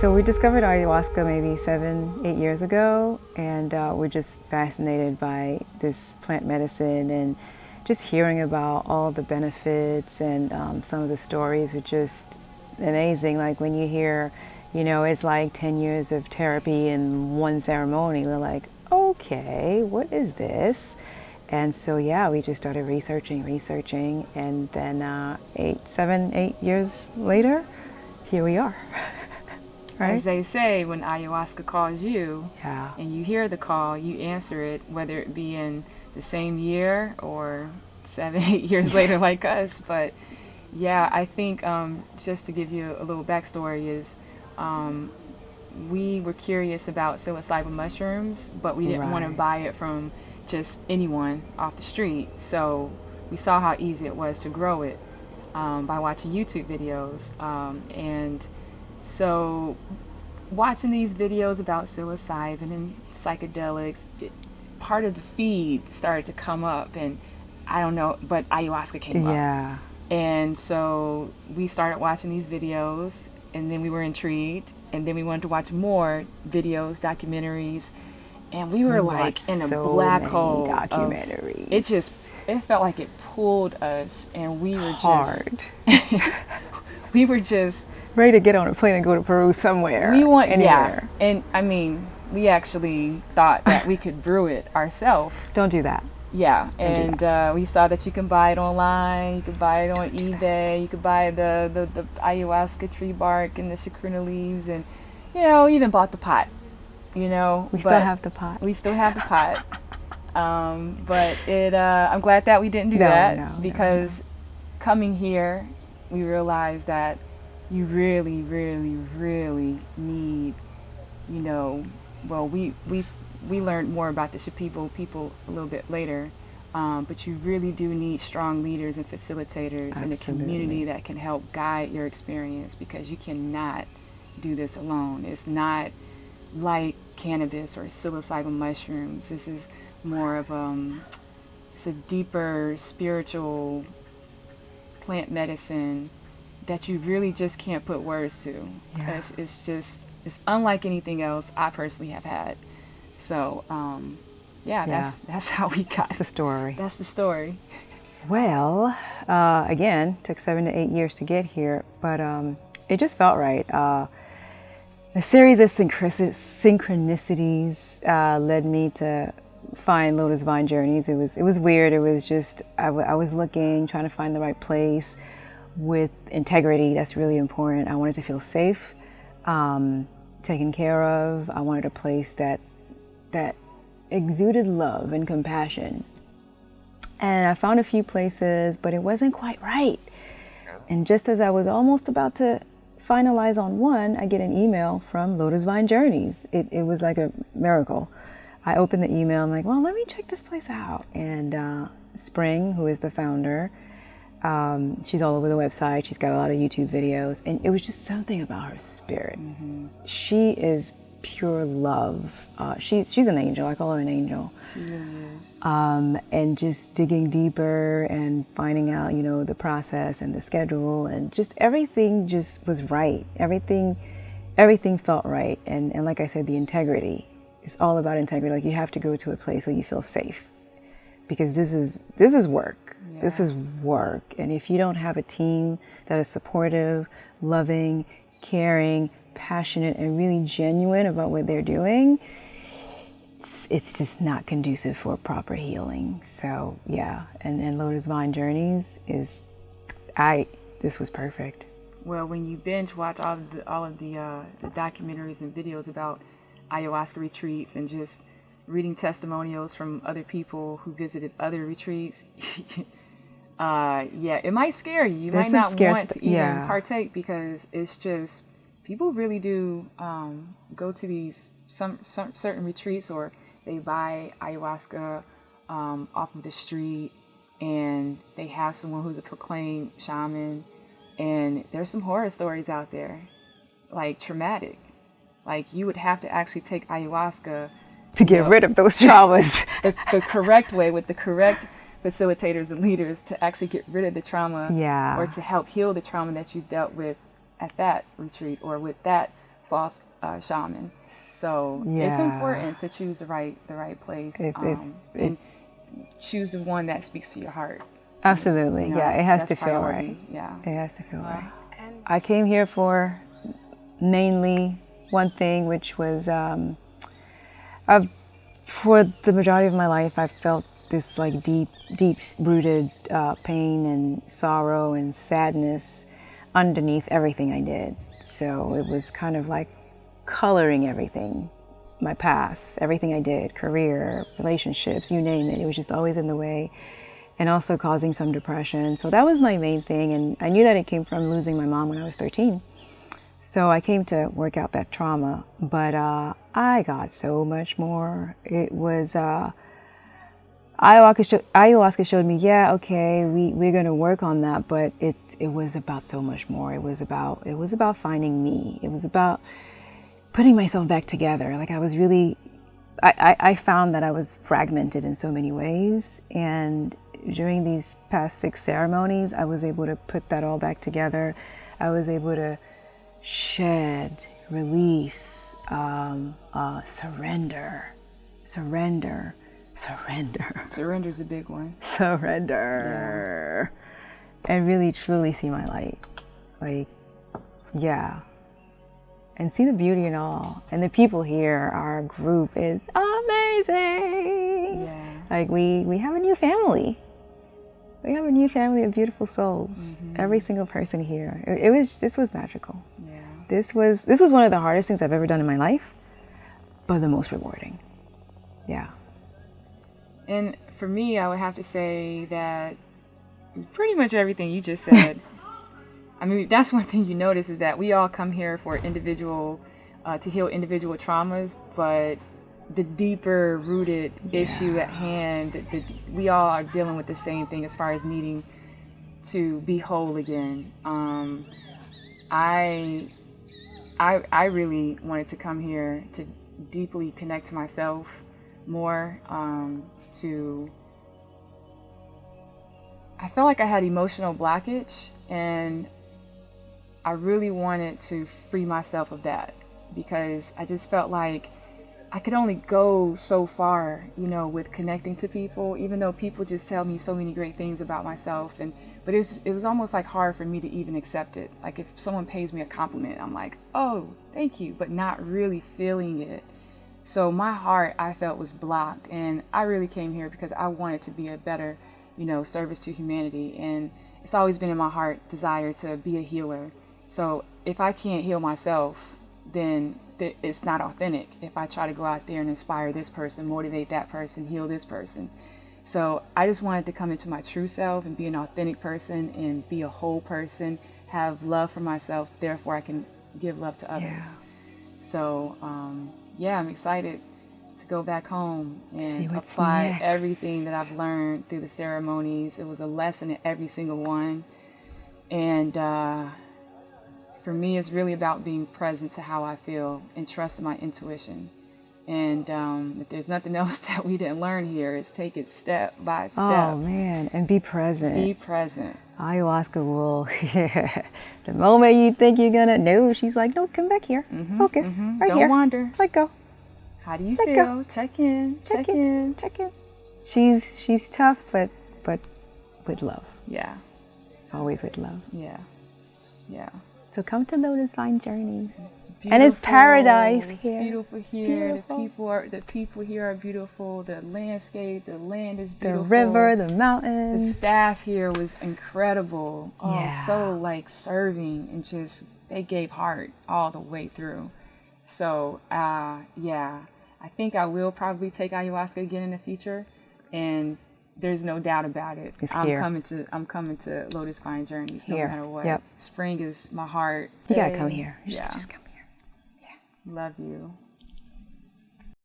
So we discovered ayahuasca maybe 7-8 years ago, and we're just fascinated by this plant medicine, and just hearing about all the benefits and some of the stories were just amazing. Like when you hear, you know, it's like 10 years of therapy in one ceremony, we're like, okay, what is this? And so, yeah, we just started researching, and then 7-8 years later, here we are. Right? As they say, when ayahuasca calls you, Yeah. and you hear the call, you answer it, whether it be in the same year or 7-8 years later like us. But yeah, I think just to give you a little backstory is we were curious about psilocybin mushrooms, but we didn't want to buy it from just anyone off the street. So we saw how easy it was to grow it by watching YouTube videos. And so watching these videos about psilocybin and psychedelics, part of the feed started to come up, and I don't know, but ayahuasca came up. Yeah. And so we started watching these videos, and then we were intrigued, and then we wanted to watch more videos, documentaries, and we were like in a black hole. Documentaries. It felt like it pulled us, and we were hard. We were just ready to get on a plane and go to Peru somewhere. Anywhere. Yeah. And I mean, we actually thought that we could brew it ourselves. Don't do that. Yeah, and we saw that you can buy it online, you could buy it on eBay, you could buy the ayahuasca tree bark and the chacruna leaves, and, you know, even bought the pot, you know. We still have the pot. We still have the pot. But I'm glad that we didn't do that, because coming here, we realized that you really, really, really need, you know, well, we learned more about the Shipibo people a little bit later, but you really do need strong leaders and facilitators in the community that can help guide your experience, because you cannot do this alone. It's not like cannabis or psilocybin mushrooms. This is more of it's a deeper spiritual plant medicine that you really just can't put words to. Yeah. It's unlike anything else I personally have had. So, that's how we got. That's the story. That's the story. Well, again, took 7 to 8 years to get here, but it just felt right. A series of synchronicities led me to find Lotus Vine Journeys. It was weird. It was just I was looking, trying to find the right place with integrity. That's really important. I wanted to feel safe, taken care of. I wanted a place that exuded love and compassion. And I found a few places, but it wasn't quite right. And just as I was almost about to finalize on one, I get an email from Lotus Vine Journeys. It was like a miracle. I opened the email, I'm like, well, let me check this place out. And Spring, who is the founder, she's all over the website. She's got a lot of YouTube videos. And it was just something about her spirit. Mm-hmm. She is pure love. She's an angel. I call her an angel. She really is. And just digging deeper and finding out, you know, the process and the schedule, and just everything just was right. Everything felt right. And like I said, the integrity. It's all about integrity. Like, you have to go to a place where you feel safe, because this is work. Yeah. This is work. And if you don't have a team that is supportive, loving, caring, passionate, and really genuine about what they're doing, it's just not conducive for proper healing. So yeah, and Lotus Vine Journeys this was perfect. Well, when you binge watch all of the documentaries and videos about ayahuasca retreats and just reading testimonials from other people who visited other retreats, it might scare you. You might not want to even partake, because it's just, people really do go to these some certain retreats, or they buy ayahuasca off of the street, and they have someone who's a proclaimed shaman, and there's some horror stories out there, like traumatic. Like, you would have to actually take ayahuasca to get rid of those traumas. the correct way, with the correct facilitators and leaders, to actually get rid of the trauma, or to help heal the trauma that you dealt with at that retreat or with that pitfalls shaman. So it's important to choose the right place, and choose the one that speaks to your heart. Absolutely. You know, it has to feel priority. right. Yeah. It has to feel right. I came here for mainly one thing, which was for the majority of my life, I felt this like deep-rooted pain and sorrow and sadness underneath everything I did. So it was kind of like coloring everything, my path, everything I did, career, relationships, you name it. It was just always in the way, and also causing some depression. So that was my main thing, and I knew that it came from losing my mom when I was 13. So I came to work out that trauma, but I got so much more. It was ayahuasca showed me, yeah, okay, we're going to work on that, but it was about so much more. It was about finding me. It was about putting myself back together. Like I was really, I found that I was fragmented in so many ways, and during these past 6 ceremonies, I was able to put that all back together. I was able to shed, release, surrender. Surrender's a big one. Surrender. Yeah. And really truly see my light. Like, yeah. And see the beauty in all. And the people here, our group is amazing. Yeah. Like we have a new family. We have a new family of beautiful souls. Mm-hmm. Every single person here. This was magical. Yeah. This was one of the hardest things I've ever done in my life, but the most rewarding. Yeah. And for me, I would have to say that pretty much everything you just said. I mean, that's one thing you notice is that we all come here for to heal individual traumas, but the deeper rooted issue at hand, we all are dealing with the same thing as far as needing to be whole again. I really wanted to come here to deeply connect to myself more, I felt like I had emotional blockage, and I really wanted to free myself of that, because I just felt like I could only go so far, with connecting to people, even though people just tell me so many great things about myself. But it was almost like hard for me to even accept it. Like if someone pays me a compliment, I'm like, oh, thank you, but not really feeling it. So my heart, I felt, was blocked, and I really came here because I wanted to be a better, service to humanity. And it's always been in my heart desire to be a healer. So if I can't heal myself, then it's not authentic. If I try to go out there and inspire this person, motivate that person, heal this person. So I just wanted to come into my true self and be an authentic person and be a whole person, have love for myself, therefore I can give love to others. Yeah. So, I'm excited to go back home and apply everything that I've learned through the ceremonies. It was a lesson in every single one. And for me, it's really about being present to how I feel and trusting my intuition. And if there's nothing else that we didn't learn here, is take it step by step. Oh, man. And be present. Be present. Ayahuasca will, the moment you think you're going to, no, she's like, no, come back here. Mm-hmm, focus. Mm-hmm. Right Don't here. wander. Let go. How do you feel? Go. Check in. She's tough, but with love. Yeah. Always with love. Yeah. So come to Lotus Vine Journeys. And it's paradise here. It's beautiful here. Beautiful. The people here are beautiful. The landscape, the land is beautiful. The river, the mountains. The staff here was incredible. So serving, and just they gave heart all the way through. So I think I will probably take ayahuasca again in the future, and there's no doubt about it. I'm coming to Lotus Vine Journeys no matter what. Yep. Spring is my heart. You gotta come here. Just come here. Yeah. Love you.